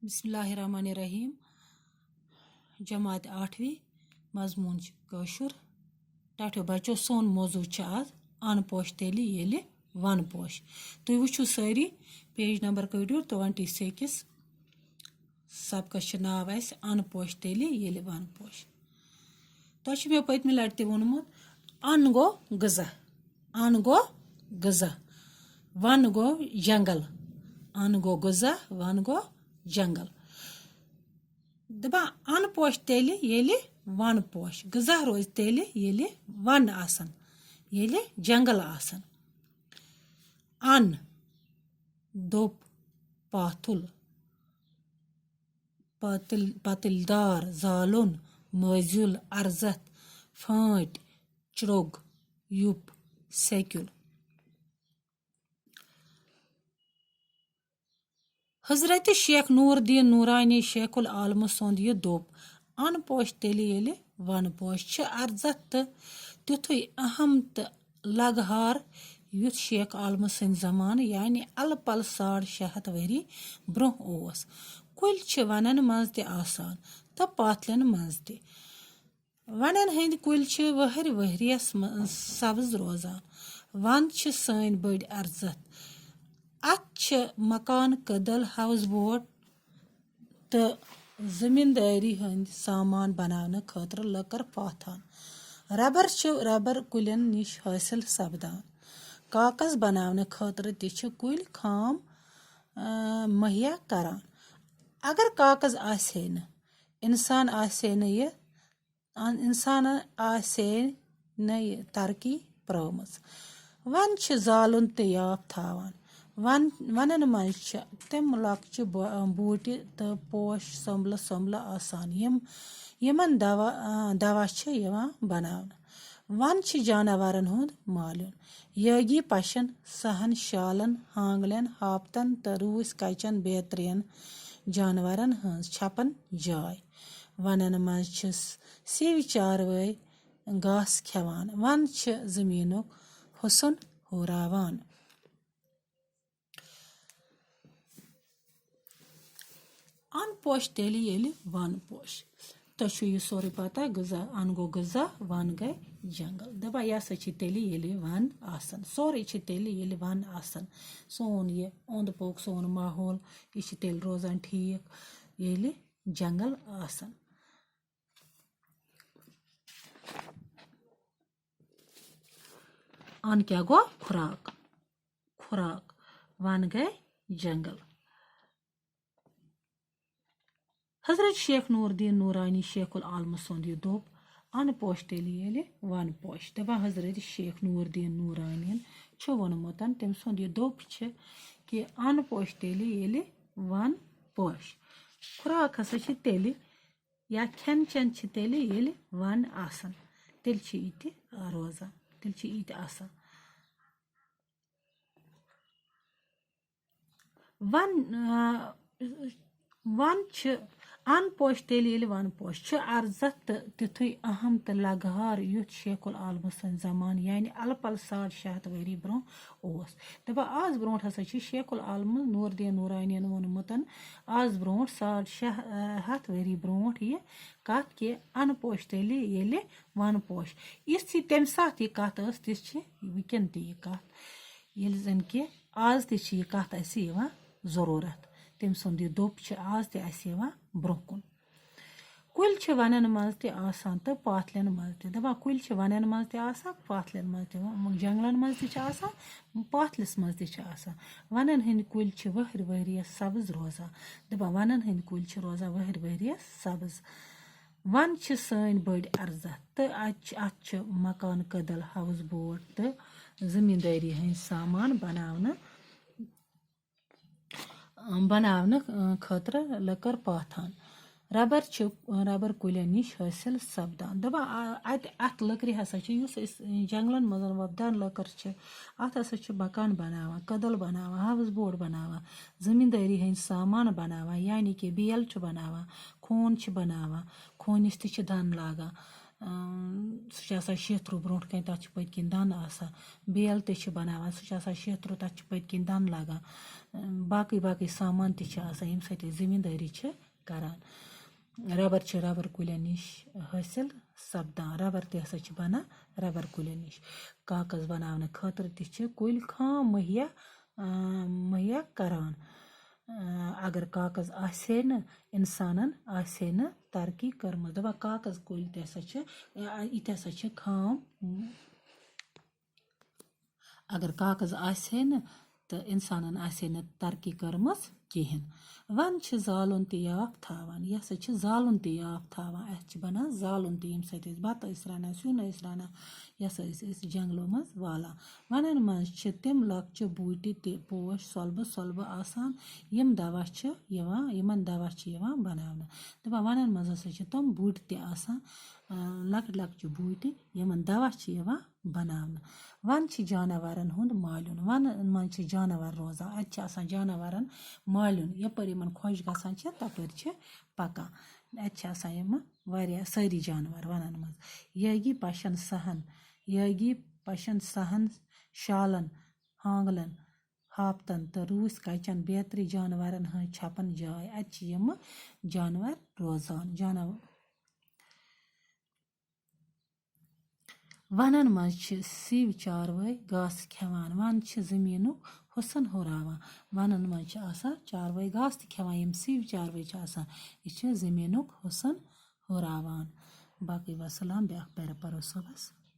बिस्मिल्लाहिर्रहमानिर्रहीम जमात 8वीं मजमून कशुर टाठो बच्चो सोन मौजू आज अन पोश तेली येले वन पोश तुम वो सारी पेज नंबर कड़ो 26 सबकस नाव अन पोश तेली येले वन पोश तुम मे पत्म लटि वोनमुत अन गो गज़ा वन गो जंगल अन गो गज़ा वन गो जंगल दपा अन पोश तेली येले वन पोश गज़ा रोज तेली येले वन आसन येले जंगल आसन अन दोप पाथुल पतिलदार जालुन मजुल अर्जत फाट चुरोग युप सेक्युल हजरत शेख नूरदीन नूरानी शेखुल आलम सोंद यह दोप अन पोश तेली येले वन पोश अर्जत तो तिथुई अहम तो लगहार युथ शेख आलम सद जमान यानी अल पल 650 वरी ब्रोह ओस कुल वनन मज तो पाथलन मज वनन हंद कुल वहर वहरियस सब्ज रोजान वन सन बड़ अर्जत अत मकान कदल हाउस बोट तो जमींदारी हंद सामान बनाने खतर लकर पाथान रबर कुलन निश हासिल सपदान कागज बनाने खतर तिछ कुल खाम मुहैया करान अगर कागज आसे न इंसान आसे न ये तरक्की प्रमज वन जालुन तो याफ थावान वनन मज तम लक्च बूटि तो पोश सोम्बल आसान यमन दवा बनावन वन जानवरन हुंद मालन यगी पशन सहन शालन हांगलन हापतन तो रूस कचन बेहतरीन जानवरन हंस छपन जाय वनन मज सिव चारवई घास खेवान वन जमीनुक हुसन हुरावान अन पोश तेली येली वन पोश तो यह सोरे पता गज़ा अन गो गज़ा वन गए जंगल दपा यह तेली येली वन आसन सोरे तेली येली वन आसन सोन ये ओंद पोक सोन माहौल यह तेल रोजान ठीक येली जंगल आसन अन क्या गो खुराक वन गए जंगल हजरत शेख नूरदीन नूरानी शेखुल आलम सोंद यह दोप अन पोश तेली येले वन पोश दपा हजरत शेख नूरदीन नूरानी वोनमुत तम सोंद यह दोप कि अन पोश तेली येले वन पोश खुराक हसा तेली या खेन चेन तेली येले वन आसन तेल ये रोजान तेल ये आसान वन अन पोश तेली येले वन पोश अर्जत तो तिथुई अहम तो लगहार युथ शेखुल आलम सन जमान यानी अलपल 650 वरी ब्रोह ओस दपा आज ब्रोट हसा शेखुल आलम नूरदीन नूरानी वोनमुत आज ब्रोट 650 वरी ब्रोट यह कत कि अन पोश तेली येले वन पोश इस तम सात यह कत वकन यह कत जन कि आज यह कत जरूरत तम सुंद यह दोप आज ब्रोह कुन कुल वनन मज आसान तो पाथलन मज दपा कुल वनन मज पाथलन मज जंगलन मज पाथलस मज वनन हंद कुल वहर वहरियस सब्ज रोजान दपा वनन हंद कुल रोजान वहर वहरियस सब्ज वन सन बड़ अर्जत तो अत मकान कदल हाउस बोट तो जमींदारी हंद सामान बनाने खतर लकर पाथान रबर कुलन निश हासिल सपदान दपा अत लकड़ हसा जंगलन मज वपदान लकर अत हसा मकान बनावान कदल बनावान हाउस बोट बनावान जमींदारी हंद सामान बनावान यानी कि बेल बनावान खून बनावान खूनस तो दन लागान सह शेत्रु ब्रोट कन तथ पत्किन दन बेल तो बनावान सह शेत्रु तथ पत्किन दन लगान باقٕے سامان تہِ چھِ آسان ییٚمہِ سۭتۍ أسۍ زٔمیٖندٲری چھِ کَران رَبَر چھِ رَبَر کُلٮ۪ن نِش حٲصِل سَپدان رَبَر تہِ ہَسا چھِ بَنان رَبَر کُلٮ۪ن نِش کاغذ بَناونہٕ خٲطرٕ تہِ چھِ کُلۍ خام مہیا کَران اگر کاغذ آسہِ ہے نہٕ اِنسانَن آسہِ ہے نہٕ ترقی کٔرمٕژ دَپان کاغذ کُلۍ تہِ ہَسا چھِ یہِ تہِ ہَسا چھِ خام اگر کاغذ آسہِ ہے نہٕ تہٕ اِنسانَن آسہِ ہے نہٕ ترقی کٔرمٕژ کِہیٖنۍ وَنٛدٕ چھِ زالُن تہِ یاف تھاوان یہِ ہَسا چھِ زالُن تہِ یاف تھاوان اَسہِ چھِ بَنان زالُن تہِ ییٚمہِ سۭتۍ أسۍ بَتہٕ ٲسۍ رَنان سیُن ٲسۍ رَنان یہِ ہَسا ٲسۍ أسۍ جنٛگلو منٛز والان وَنَن منٛز چھِ تِم لۄکچہِ بوٗٹہِ تہِ پوش سۄلبہٕ آسان یِم دوا چھِ یِمَن دوا چھِ یِوان بَناونہٕ دَپان وَنَن منٛز ہَسا چھِ تِم بوٗٹہِ تہِ آسان لۄکٕٹۍ لۄکچہِ بوٗٹہِ یِمَن دوا چھِ یِوان بَناونہٕ وَنٛدٕ چھِ جاناوارَن ہُنٛد مالیُن وَنَن منٛز چھِ جاناوار روزان اَتہِ چھِ آسان جاناوارَن مالیُن یَپٲرۍ یِمَن خۄش گژھان چھِ تَپٲرۍ چھِ پَکان اَتہِ چھِ آسان یِمہٕ واریاہ سٲری جاناوار وَنَن منٛز یٲگی پَشَن سَہَن شالَن ہانٛگلَن ہاپتَن تہٕ روٗسۍ کَچَن بیترِ جاناوارَن ہٕنٛز چھَپَن جاے اَتہِ چھِ یِمہٕ جاناوار روزان وَنَن منٛز چھِ سِوۍ چاروٲے گاسہٕ کھٮ۪وان وَنٛدٕ چھِ زٔمیٖنُک حُسن ہُراوان وَنَن منٛز چھِ آسان چاروٲے گاسہٕ تہِ کھٮ۪وان یِم سِوۍ چاروٲے چھِ آسان یہِ چھِ زٔمیٖنُک حُسن ہُراوان باقٕے وَسَلام بیٛاکھ پیرا پَرو صُبحس